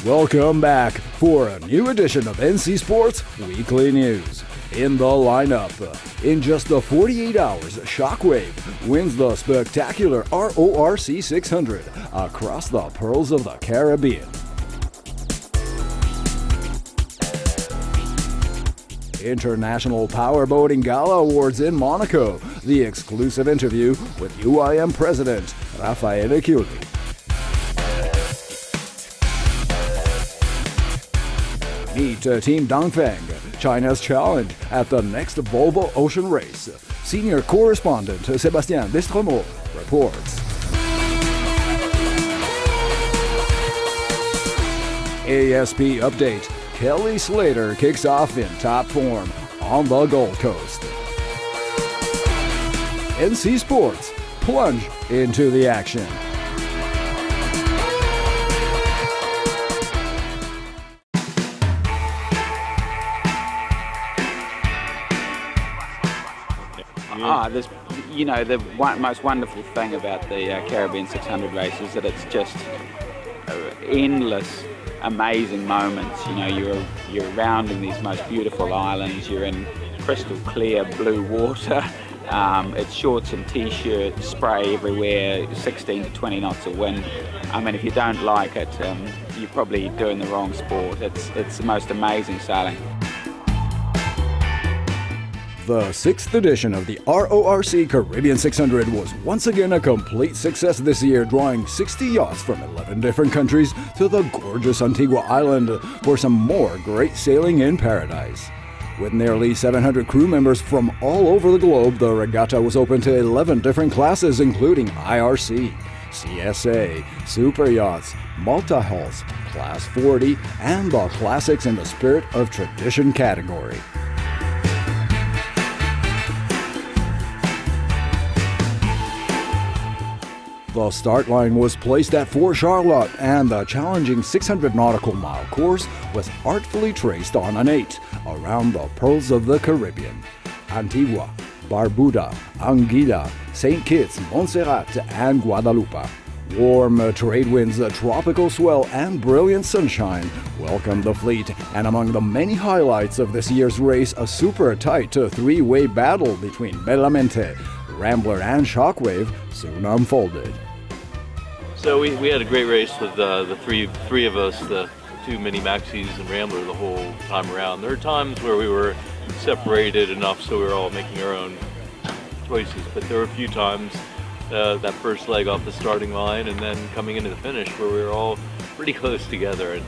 Welcome back for a new edition of NC Sports Weekly News. In the lineup, in just the 48 hours, Shockwave wins the spectacular RORC 600 across the Pearls of the Caribbean. International Powerboating Gala Awards in Monaco, the exclusive interview with UIM President Raffaele Chiulli. Meet Team Dongfeng, China's challenge at the next Volvo Ocean Race. Senior correspondent Sébastien Destremaux reports. ASP update. Kelly Slater kicks off in top form on the Gold Coast. NC Sports plunge into the action. The most wonderful thing about the Caribbean 600 race is that it's just endless, amazing moments. You're rounding these most beautiful islands. You're in crystal clear blue water. It's shorts and t-shirts, spray everywhere, 16 to 20 knots of wind. I mean, if you don't like it, you're probably doing the wrong sport. It's the most amazing sailing. The 6th edition of the RORC Caribbean 600 was once again a complete success this year, drawing 60 yachts from 11 different countries to the gorgeous Antigua Island for some more great sailing in paradise. With nearly 700 crew members from all over the globe, the regatta was open to 11 different classes, including IRC, CSA, super yachts, multi-hulls, Class 40, and the Classics in the Spirit of Tradition category. The start line was placed at Fort Charlotte, and the challenging 600 nautical mile course was artfully traced on an 8 around the Pearls of the Caribbean: Antigua, Barbuda, Anguilla, St. Kitts, Montserrat, and Guadalupe. Warm trade winds, tropical swell, and brilliant sunshine welcomed the fleet, and among the many highlights of this year's race, a super tight three-way battle between Bellamente, Rambler, and Shockwave soon unfolded. So we had a great race with the three of us, the two mini maxis and Rambler the whole time around. There were times where we were separated enough so we were all making our own choices, but there were a few times that first leg off the starting line and then coming into the finish where we were all pretty close together.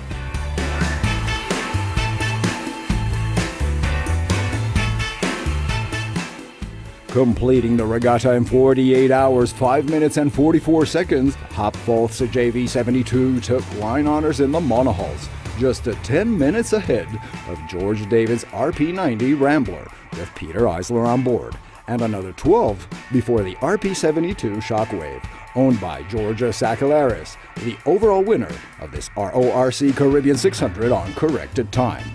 Completing the regatta in 48 hours, 5 minutes and 44 seconds, Hopfalth's JV72 took line honors in the monohulls, just 10 minutes ahead of George David's RP90 Rambler, with Peter Eisler on board, and another 12 before the RP72 Shockwave, owned by George Sakellaris, the overall winner of this RORC Caribbean 600 on corrected time.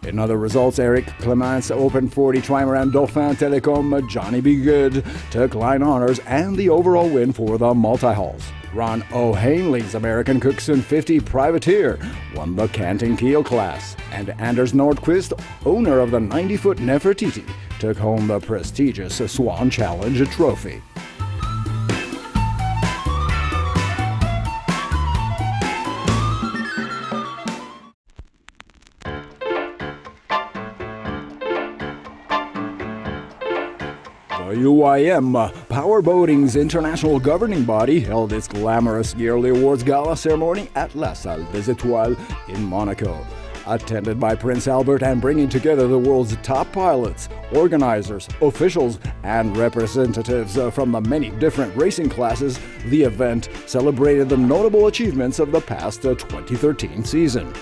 In other results, Eric Clements opened 40 trimaran Dauphin Telecom, Johnny B. Good took line honors and the overall win for the multi-hulls. Ron O'Hanley's American Cookson 50 Privateer won the Canting Keel class, and Anders Nordqvist, owner of the 90-foot Nefertiti, took home the prestigious Swan Challenge trophy. The UIM, Powerboating's international governing body, held its glamorous yearly awards gala ceremony at La Salle des Étoiles in Monaco. Attended by Prince Albert and bringing together the world's top pilots, organizers, officials, and representatives from the many different racing classes, the event celebrated the notable achievements of the past 2013 season.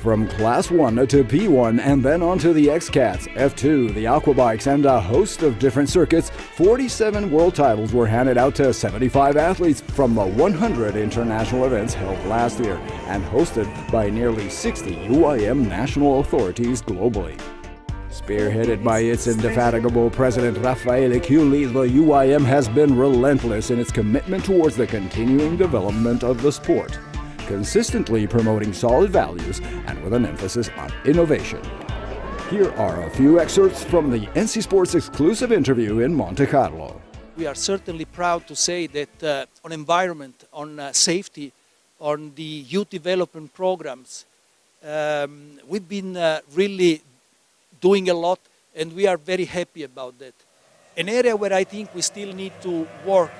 From Class 1 to P1 and then on to the X-Cats, F2, the Aquabikes, and a host of different circuits, 47 world titles were handed out to 75 athletes from the 100 international events held last year and hosted by nearly 60 UIM national authorities globally. Spearheaded by its indefatigable president Raffaele Chiulli, the UIM has been relentless in its commitment towards the continuing development of the sport. consistently promoting solid values and with an emphasis on innovation. Here are a few excerpts from the NC Sports exclusive interview in Monte Carlo. We are certainly proud to say that on environment, on safety, on the youth development programs, we've been really doing a lot, and we are very happy about that. An area where I think we still need to work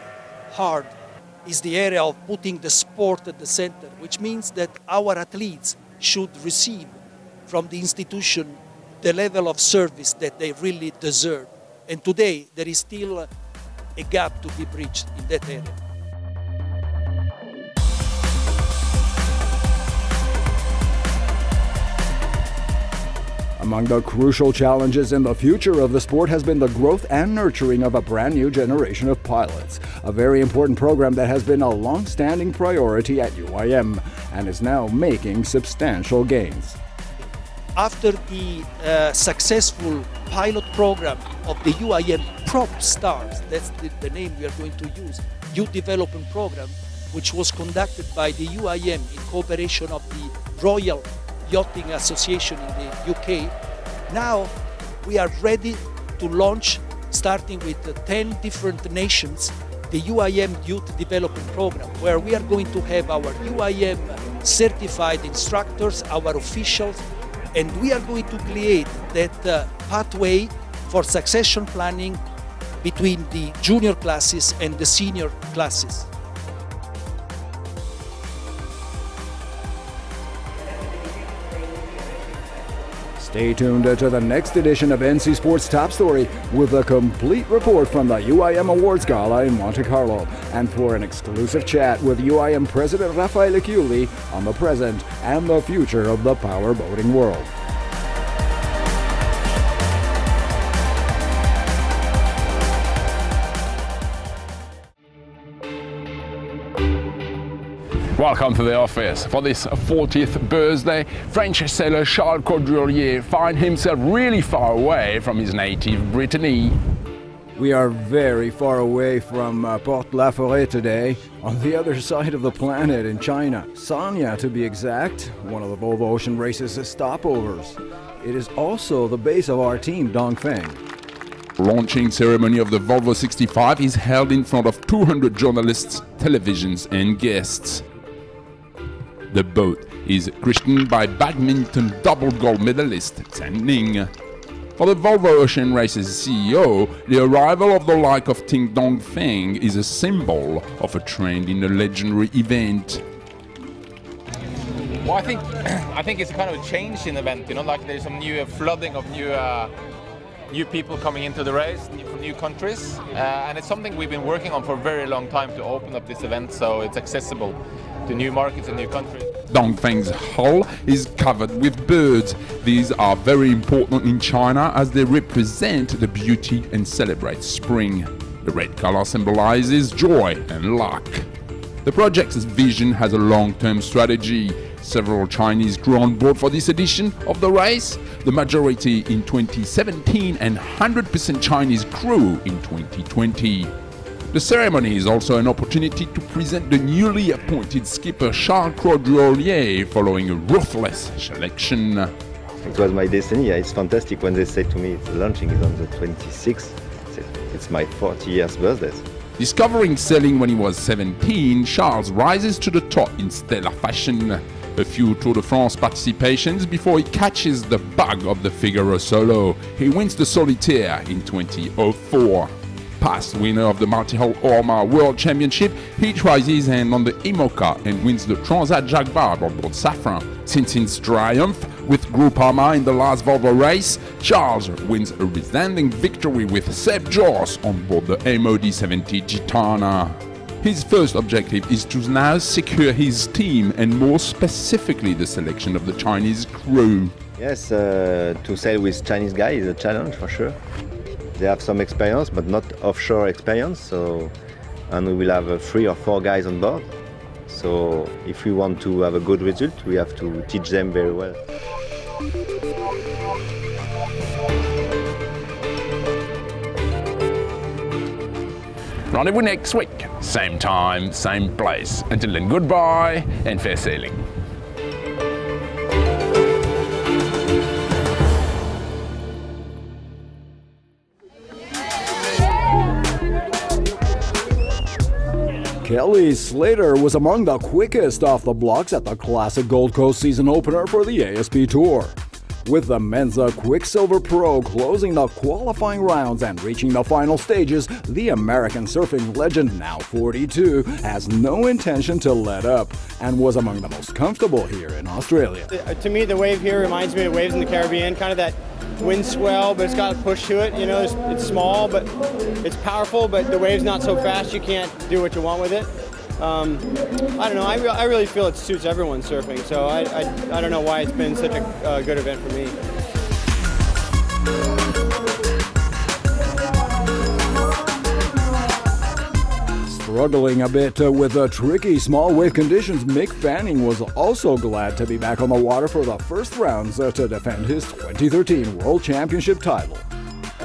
hard is the area of putting the sport at the center, which means that our athletes should receive from the institution the level of service that they really deserve. And today there is still a gap to be bridged in that area. Among the crucial challenges in the future of the sport has been the growth and nurturing of a brand new generation of pilots, a very important program that has been a long-standing priority at UIM and is now making substantial gains. After the successful pilot program of the UIM Prop Stars, that's the name we are going to use, Youth Development Program, which was conducted by the UIM in cooperation of the Royal Yachting Association in the UK. Now we are ready to launch, starting with 10 different nations, the UIM Youth Development Program, where we are going to have our UIM certified instructors, our officials, and we are going to create that pathway for succession planning between the junior classes and the senior classes. Stay tuned to the next edition of NC Sports Top Story with a complete report from the UIM Awards Gala in Monte Carlo, and for an exclusive chat with UIM President Raffaele Chiulli on the present and the future of the powerboating world. Welcome to the office. For this 40th birthday, French sailor Charles Caudrelier finds himself really far away from his native Brittany. We are very far away from Port-la-Forêt today, on the other side of the planet in China. Sanya, to be exact, one of the Volvo Ocean Race's stopovers. It is also the base of our Team Dongfeng. Launching ceremony of the Volvo 65 is held in front of 200 journalists, televisions and guests. The boat is christened by badminton double gold medalist Zhang Ning. For the Volvo Ocean Race's CEO, the arrival of the like of Team Dongfeng is a symbol of a trend in a legendary event. Well, I think it's kind of a change in the event, you know, like there's some new flooding of new people coming into the race from new countries, and it's something we've been working on for a very long time to open up this event so it's accessible to new markets and new countries. Dongfeng's hull is covered with birds. These are very important in China as they represent the beauty and celebrate spring. The red color symbolizes joy and luck. The project's vision has a long-term strategy. Several Chinese crew on board for this edition of the race, the majority in 2017 and 100% Chinese crew in 2020. The ceremony is also an opportunity to present the newly appointed skipper Charles Caudrelier following a ruthless selection. It was my destiny. It's fantastic when they say to me the launching is on the 26th. It's my 40 years birthday. Discovering sailing when he was 17, Charles rises to the top in stellar fashion. A few Tour de France participations before he catches the bug of the Figaro solo. He wins the Solitaire in 2004. Past winner of the multi-hull Orma World Championship, he tries his hand on the IMOCA and wins the Transat Jacques Vabre on board Safran. Since his triumph with Groupama in the last Volvo race, Charles wins a resounding victory with Seb Joss on board the MOD 70 Gitana. His first objective is to now secure his team and more specifically the selection of the Chinese crew. Yes, to sail with Chinese guys is a challenge for sure. They have some experience, but not offshore experience, and we will have 3 or 4 guys on board. So if we want to have a good result, we have to teach them very well. Rendezvous next week. Same time, same place. Until then, goodbye and fair sailing. Kelly Slater was among the quickest off the blocks at the Classic Gold Coast season opener for the ASP Tour. With the Menza Quiksilver Pro closing the qualifying rounds and reaching the final stages, the American surfing legend, now 42, has no intention to let up and was among the most comfortable here in Australia. To me, the wave here reminds me of waves in the Caribbean, kind of that wind swell, but it's got a push to it. You know, it's small, but it's powerful, but the wave's not so fast you can't do what you want with it. I don't know, I really feel it suits everyone surfing, so I don't know why it's been such a good event for me. Struggling a bit with the tricky small wave conditions, Mick Fanning was also glad to be back on the water for the first rounds to defend his 2013 World Championship title.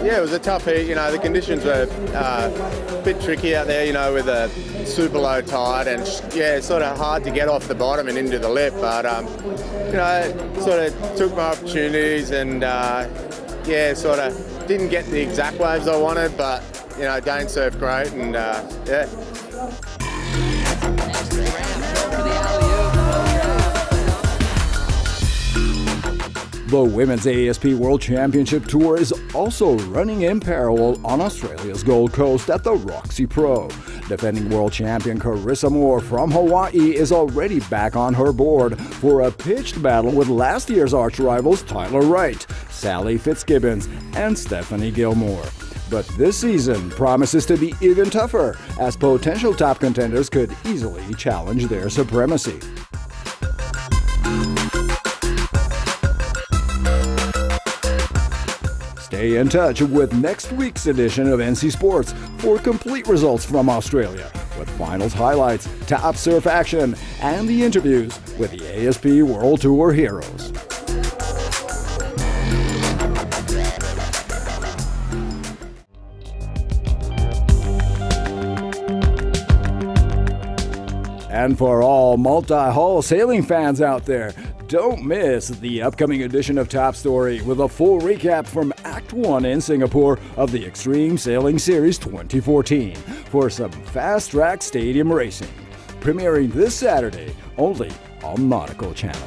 Yeah, it was a tough heat. You know, the conditions were a bit tricky out there, you know, with a super low tide, and yeah, it's sort of hard to get off the bottom and into the lip, but you know, sort of took my opportunities and yeah, sort of didn't get the exact waves I wanted, but you know, Dane surfed great, and yeah. The Women's ASP World Championship Tour is also running in parallel on Australia's Gold Coast at the Roxy Pro. Defending world champion Carissa Moore from Hawaii is already back on her board for a pitched battle with last year's arch rivals Tyler Wright, Sally Fitzgibbons, and Stephanie Gilmore. But this season promises to be even tougher, as potential top contenders could easily challenge their supremacy. Stay in touch with next week's edition of NC Sports for complete results from Australia, with finals highlights, top surf action, and the interviews with the ASP World Tour heroes. And for all multi-hull sailing fans out there, don't miss the upcoming edition of Top Story with a full recap from Act 1 in Singapore of the Extreme Sailing Series 2014 for some fast-track stadium racing. Premiering this Saturday only on Nautical Channel.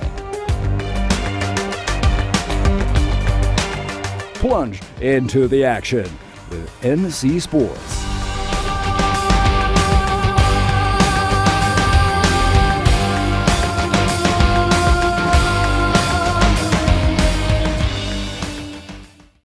Plunge into the action with NC Sports.